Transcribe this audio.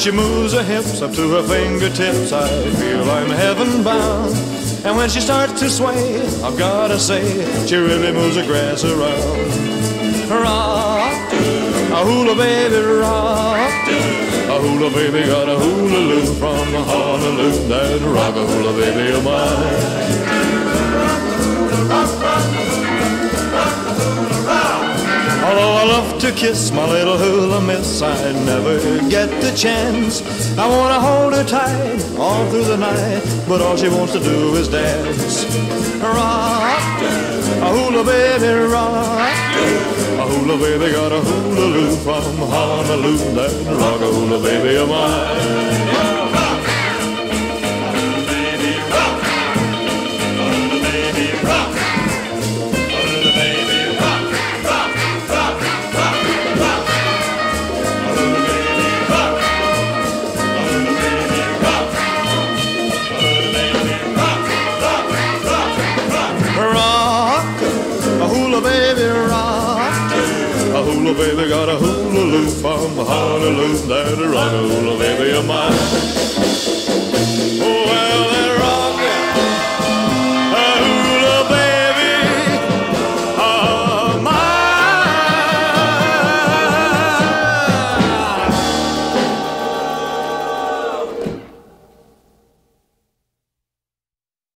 she moves her hips up to her fingertips, I feel I'm heaven bound. And when she starts to sway, I've gotta say, she really moves the grass around. Rock, a hula baby, rock. A hula baby got a hula-loo from Honolulu. That rock a hula baby of mine. Although I love to kiss my little hula miss, I never get the chance. I wanna hold her tight all through the night, but all she wants to do is dance. Rock, a hula baby, rock. A hula baby got a hula-loo from Honolulu. That rock a hula baby of mine. Hula baby got a hula-loo from Honolulu. That rock a hula baby of mine. Oh, well,